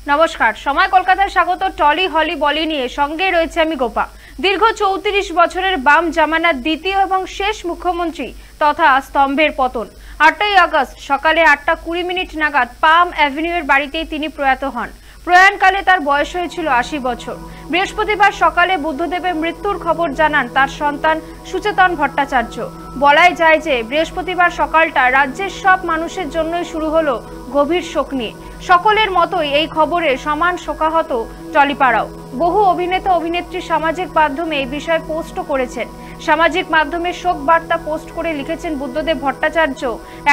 নমস্কার, সময় কলকাতায় স্বাগত। টলি হলি বলি নিয়ে সঙ্গে রয়েছে আমি গোপা। দীর্ঘ 34 বছরের বাম জামানার দ্বিতীয় এবং শেষ মুখ্যমন্ত্রী তথা স্তম্ভের পতন। 8ই আগস্ট সকালে 8:20 নাগাদ পাম অ্যাভিনিউয়ের বাড়িতেই তিনি প্রয়াত হন। প্রয়াণকালে তার বয়স হয়েছিল 80 বছর। বৃহস্পতিবার সকালে বুদ্ধদেবের মৃত্যুর খবর জানান তার সন্তান সুচেতন ভট্টাচার্য। বলাই যায় যে বৃহস্পতিবার সকালটা রাজ্যের সব মানুষের জন্যই শুরু হলো গভীর শোক নিয়ে। সকলের মতোই এই খবরে সমান শোকাহত টলিপাড়াও। বহু অভিনেতা অভিনেত্রী সামাজিক মাধ্যমে এই বিষয়ে পোস্টও করেছেন। সামাজিক মাধ্যমে শোক বার্তা পোস্ট করে লিখেছেন, বুদ্ধদেব ভট্টাচার্য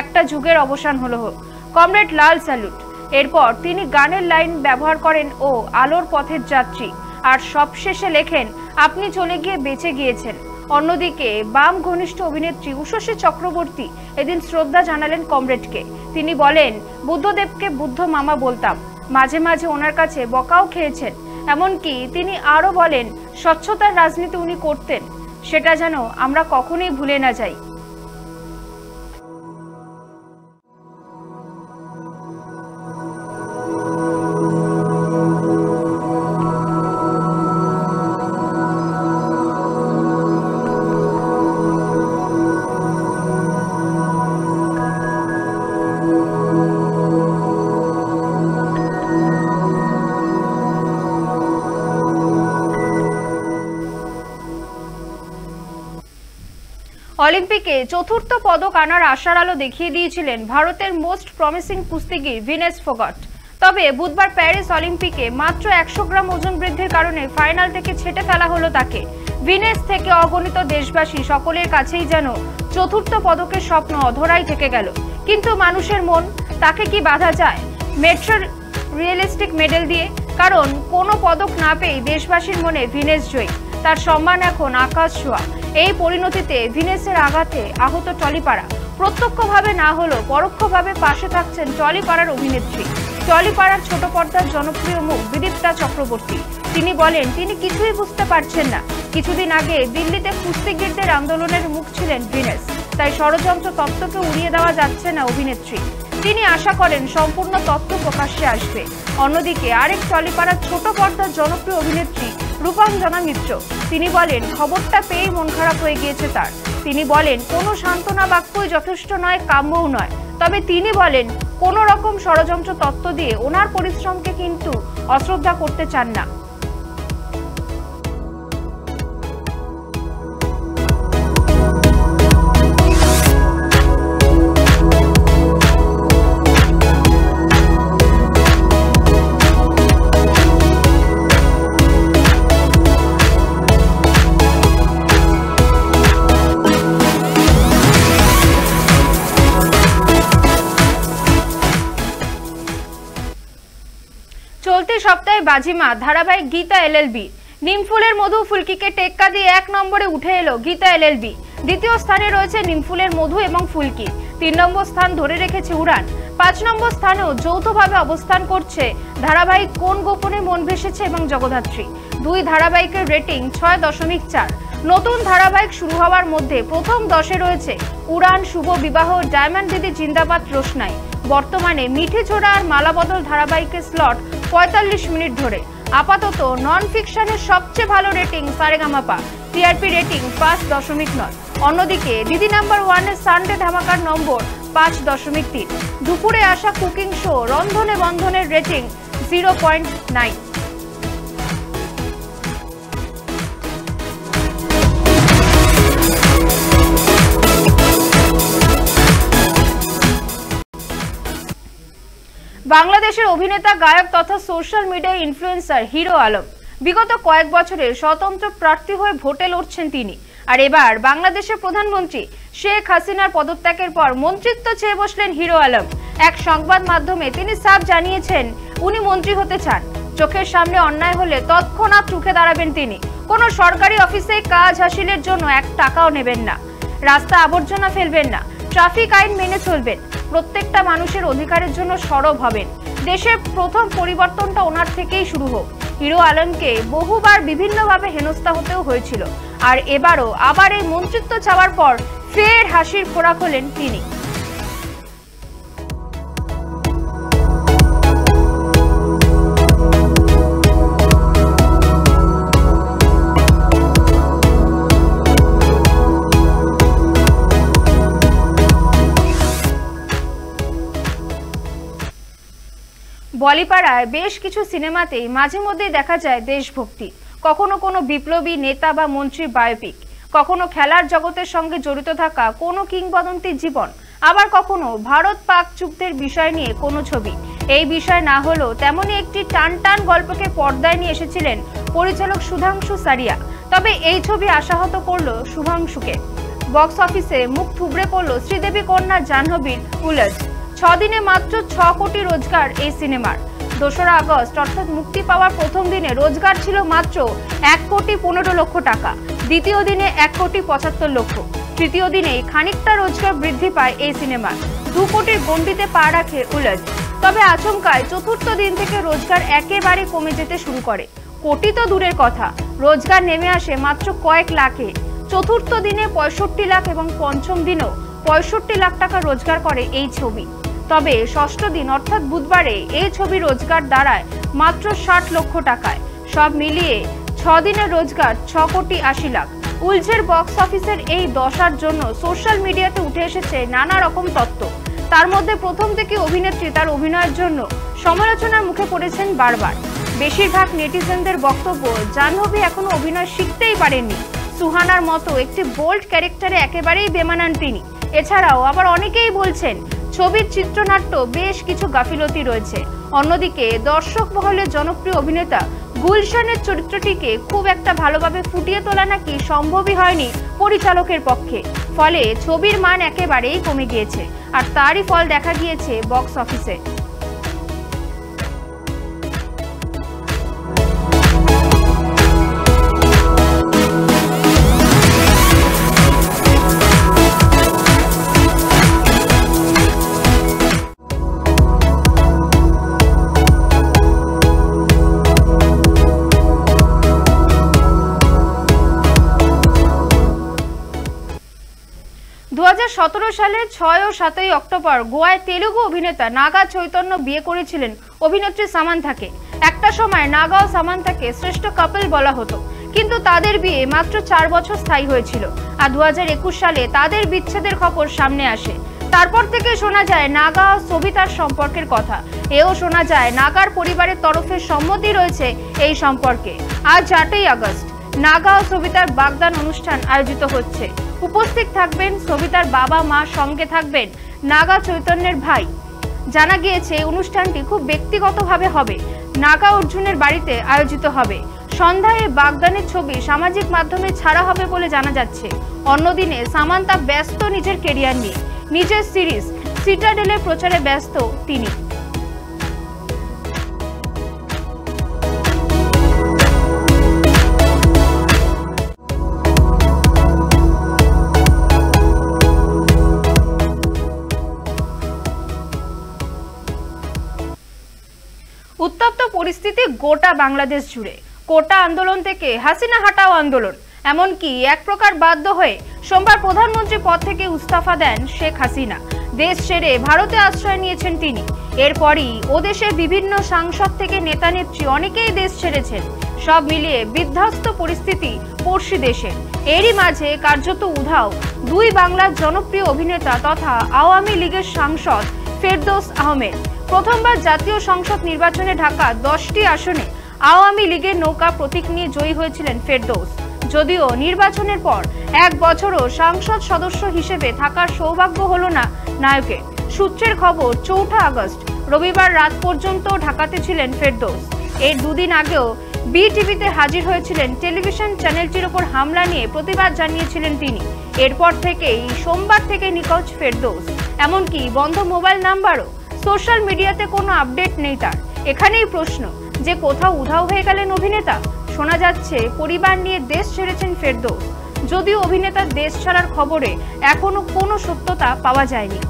একটা যুগের অবসান হলো, কমরেড লাল স্যালুট। এরপর তিনি গানের লাইন ব্যবহার করেন ও আলোর পথের যাত্রী, আর সবশেষে লেখেন আপনি চলে গিয়ে বেঁচে গিয়েছেন। অন্যদিকে বাম ঘনিষ্ঠ অভিনেত্রী উষসী চক্রবর্তী এদিন শ্রদ্ধা জানালেন কমরেডকে। তিনি বলেন, বুদ্ধদেবকে বুদ্ধ মামা বলতাম, মাঝে মাঝে ওনার কাছে বকাও খেয়েছেন। এমনকি তিনি আরো বলেন, স্বচ্ছতার রাজনীতি উনি করতেন, সেটা যেন আমরা কখনোই ভুলে না যাই। অলিম্পিকে চতুর্থ পদক আনার আশার আলো দেখিয়ে দিয়েছিলেন ভারতের মোস্ট প্রমিসিং কুস্তিগির ভিনেস ফোগাট। তবে বুধবার প্যারিস অলিম্পিকে মাত্র 100 গ্রাম ওজন বৃদ্ধির কারণে ফাইনাল থেকে ছেটে ফেলা হলো তাকে। ভিনেস থেকে অগণিত দেশবাসী সকলের কাছেই যেন চতুর্থ পদকের স্বপ্ন অধরাই থেকে গেল। কিন্তু মানুষের মন, তাকে কি বাধা যায় মেট্রো রিয়েলিস্টিক মেডেল দিয়ে? কারণ কোনো পদক না পেয়ে দেশবাসীর মনে ভিনেস জয়ী, তার সম্মান এখন আকাশ ছোঁয়া। এই পরিণতিতে ভিনেসের আঘাতে আহত টলিপাড়া। প্রত্যক্ষভাবে না হলেও পরোক্ষভাবে পাশে থাকছেন টলিপাড়ার অভিনেত্রী, টলিপাড়ার ছোট পর্দার জনপ্রিয় মুখ বিদীপ্তা চক্রবর্তী। তিনি বলেন, তিনি কিছুই বুঝতে পারছেন না। কিছুদিন আগে দিল্লিতে কুস্তিগিরদের আন্দোলনের মুখ ছিলেন ভিনেস, তাই ষড়যন্ত্র তত্ত্বকে উড়িয়ে দেওয়া যাচ্ছে না অভিনেত্রী। তিনি আশা করেন সম্পূর্ণ তত্ত্ব প্রকাশ্যে আসবে। অন্যদিকে আরেক টলিপাড়ার ছোট পর্দার জনপ্রিয় অভিনেত্রী রূপাঞ্জনা মিত্র, তিনি বলেন, খবরটা পেয়েই মন খারাপ হয়ে গিয়েছে তার। তিনি বলেন, কোনো সান্ত্বনা বাক্যই যথেষ্ট নয়, কাম্যও নয়। তবে তিনি বলেন, কোনো রকম ষড়যন্ত্র তত্ত্ব দিয়ে ওনার পরিশ্রমকে কিন্তু অশ্রদ্ধা করতে চান না। চলতি সপ্তাহে বাজিমাত ধারাবাহিক গীতা এলএলবি। নিমফুলের মধু ফুলকিকে টেক্কা দিয়ে 1 নম্বরে উঠে এলো গীতা এলএলবি। দ্বিতীয় স্থানে রয়েছে নিমফুলের মধু এবং ফুলকি। 3 নম্বর স্থান ধরে রেখেছে উড়ান। 5 নম্বর স্থানেও যৌথভাবে অবস্থান করছে ধারাবাহিক কোন গোপনে মন ভেসেছে এবং জগদ্ধাত্রী। 2 ধারাবাহিকের রেটিং 6.4। নতুন ধারাবাহিক শুরু হওয়ার মধ্যে প্রথম 10-এ রয়েছে উড়ান, শুভ বিবাহ, ডায়মন্ড দিদি জিন্দাবাদ, রোশনাই। বর্তমানে মিঠি ছোড়া আর মালাবদল ধারাবাহিকের স্লট 45 মিনিট ধরে। আপাতত নন ফিকশনের সবচেয়ে ভালো রেটিং সারেগামাপা, টিআরপি রেটিং 5.9। অন্যদিকে দিদি নাম্বার 1 এর সানডে ধামাকার নম্বর 5.3। দুপুরে আসা কুকিং শো রন্ধনে বন্ধনের রেটিং 0.9। বাংলাদেশের অভিনেতা, গায়ক তথা social media influencer hero Alam বিগত কয়েক বছরে স্বতন্ত্র প্রার্থী হয়ে ভোটে লড়ছেন তিনি। আর এবার বাংলাদেশের প্রধানমন্ত্রী শেখ হাসিনার পদত্যাগের পর মন্ত্রিত্ব চেয়ে বসলেন হিরো আলম। এক সংবাদ মাধ্যমে তিনি সাফ জানিয়েছেন উনি মন্ত্রী হতে চান। চোখের সামনে অন্যায় হলে তৎক্ষণাৎ রুখে দাঁড়াবেন তিনি। কোনো সরকারি অফিসে কাজ হাসিলের জন্য 1 টাকাও নেবেন না। রাস্তা আবর্জনা ফেলবেন না। ট্রাফিক আইন মেনে চলবেন। প্রত্যেকটা মানুষের অধিকারের জন্য সরব হবেন। দেশের প্রথম পরিবর্তনটা ওনার থেকেই শুরু হোক। হিরো আলমকে বহুবার বিভিন্নভাবে হেনস্থা হতেও হয়েছিল, আর এবারও আবার এই মন্ত্রিত্ব চাওয়ার পর ফের হাসির খোরাক হলেন তিনি। বলিপাড়ায় বেশ কিছু সিনেমাতেই মাঝে মধ্যে দেখা যায় দেশভক্তি, কখনো কোনো বিপ্লবী নেতা বা মন্ত্রীর বায়োপিক, কখনো খেলার জগতের সঙ্গে জড়িত থাকা কোনো কিংবদন্তির জীবন, আবার কখনো ভারত পাক যুদ্ধের বিষয় নিয়ে কোনো ছবি। এই বিষয় না হলেও তেমনই একটি টান টান গল্পকে পর্দায় নিয়ে এসেছিলেন পরিচালক সুধাংশু সারিয়া। তবে এই ছবি আশাহত করলো শুভাংশুকে। বক্স অফিসে মুখ থুবড়ে পড়ল শ্রীদেবী কন্যা জাহ্নবীর উলজ। 6 দিনে মাত্র 6 কোটি রোজগার এই সিনেমার। 2রা আগস্ট অর্থাৎ মুক্তি পাওয়ার প্রথম দিনে রোজগার ছিল মাত্র 1,15,00,000 টাকা, দ্বিতীয় দিনে 1,75,00,000, তৃতীয় দিনেই খানিকটা রোজগার বৃদ্ধি পায় এই সিনেমার। 2 কোটির গণ্ডিতে পা রাখে উলজ। তবে আচমকায় চতুর্থ দিন থেকে রোজগার একেবারে কমে যেতে শুরু করে। কোটি তো দূরের কথা, রোজগার নেমে আসে মাত্র কয়েক লাখে। চতুর্থ দিনে 65 লাখ এবং পঞ্চম দিনেও 65 লাখ টাকা রোজগার করে এই ছবি। তবে ষষ্ঠ দিন অর্থাৎ বুধবারে এই ছবি রোজগার দাঁড়ায় মাত্র 60 লক্ষ টাকায়। সব মিলিয়ে 6 দিনের রোজগার 6 কোটি 80 লাখ। উলঝের বক্স অফিসের এই দশার জন্য সোশ্যাল মিডিয়াতে উঠে এসেছে নানা রকম তত্ত্ব। তার মধ্যে প্রথম থেকে অভিনেত্রী তার অভিনয়ের জন্য সমালোচনার মুখে পড়েছেন বারবার। বেশিরভাগ নেটিজেনদের বক্তব্য, জাহ্নবী এখনো অভিনয় শিখতেই পারেননি। সুহানার মতো একটি বোল্ড ক্যারেক্টারে একেবারেই বেমানান তিনি। এছাড়াও আবার অনেকেই বলছেন ছবির চিত্রনাট্য বেশ কিছু গাফিলতি রয়েছে। অন্যদিকে দর্শক মহলের জনপ্রিয় অভিনেতা গুলশানের চরিত্রটিকে খুব একটা ভালোভাবে ফুটিয়ে তোলা নাকি সম্ভবই হয়নি পরিচালকের পক্ষে। ফলে ছবির মান একেবারেই কমে গিয়েছে, আর তারই ফল দেখা গিয়েছে বক্স অফিসে। 2017 সালের 6 ও 7 অক্টোবর গোয়ায় তেলুগু অভিনেতা নাগা চৈতন্য বিয়ে করেছিলেন অভিনেত্রী সামান্থাকে। একটা সময় নাগা ও সামান্থাকে শ্রেষ্ঠ কাপল বলা হতো, কিন্তু তাদের বিয়ে মাত্র 4 বছর স্থায়ী হয়েছিল। আর 2021 সালে তাদের বিচ্ছেদের খবর সামনে আসে। তারপর থেকে শোনা যায় নাগা ও সবিতার সম্পর্কের কথা। এও শোনা যায় নাগার পরিবারের তরফে সম্মতি রয়েছে এই সম্পর্কে। আজ 8ই আগস্ট নাগা ও সবিতার বাগদান অনুষ্ঠান আয়োজিত হচ্ছে। উপস্থিত থাকবেন সবিতার বাবা মা, সঙ্গে থাকবেন নাগা চৈতন্যের ভাই। জানা গিয়েছে অনুষ্ঠানটি খুব ব্যক্তিগতভাবে হবে, নাগা অর্জুনের বাড়িতে আয়োজিত হবে। সন্ধ্যায় বাগদানের ছবি সামাজিক মাধ্যমে ছাড়া হবে বলে জানা যাচ্ছে। অন্যদিনে সামান্থা ব্যস্ত নিজের কেরিয়ার নিয়ে, নিজের সিরিজ সিটাডেলের প্রচারে ব্যস্ত তিনি। উত্তপ্ত পরিস্থিতি গোটা বাংলাদেশ জুড়ে। কোটা আন্দোলন থেকে হাসিনা হাটাও আন্দোলন, এমনকি এক প্রকার বাধ্য হয়ে সোমবার প্রধানমন্ত্রী পদ থেকে ইস্তফা দেন শেখ হাসিনা। দেশ ছেড়ে ভারতে আশ্রয় নিয়েছেন তিনি। এরপরই ওদেশের বিভিন্ন সাংসদ থেকে নেতা নেত্রী অনেকেই দেশ ছেড়েছেন। সব মিলিয়ে বিধ্বস্ত পরিস্থিতি পড়শি দেশে। এরই মাঝে কার্যত উধাও 2 বাংলার জনপ্রিয় অভিনেতা তথা আওয়ামী লীগের সাংসদ ফেরদৌস আহমেদ। প্রথমবার জাতীয় সংসদ নির্বাচনে ঢাকা 10টি আসনে আওয়ামী লীগের নৌকা প্রতীক নিয়ে জয়ী হয়েছিলেন ফেরদৌস। যদিও নির্বাচনের পর 1 বছরও সংসদ সদস্য হিসেবে থাকার সৌভাগ্য হলো না নায়কের। সূত্রের খবর, 4 আগস্ট রবিবার রাত পর্যন্ত ঢাকাতে ছিলেন ফেরদৌস। এর 2 দিন আগেও বিটিভিতে হাজির হয়েছিলেন। টেলিভিশন চ্যানেলটির উপর হামলা নিয়ে প্রতিবাদ জানিয়েছিলেন তিনি। এরপর থেকেই সোমবার থেকে নিখোঁজ ফেরদৌস, এমনকি বন্ধ মোবাইল নাম্বারও। সোশ্যাল মিডিয়াতে কোনো আপডেট নেই তার। এখানেই প্রশ্ন যে কোথাও উধাও হয়ে গেলেন অভিনেতা। শোনা যাচ্ছে পরিবার নিয়ে দেশ ছেড়েছেন ফেরদৌস, যদিও অভিনেতার দেশ ছাড়ার খবরে এখনো কোনো সত্যতা পাওয়া যায়নি।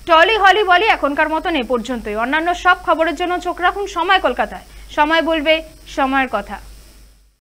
টলি হলি বলি এখনকার মতন এ পর্যন্তই। অন্যান্য সব খবরের জন্য চোখ রাখুন সময় কলকাতায়। সময় বলবে সময়ের কথা।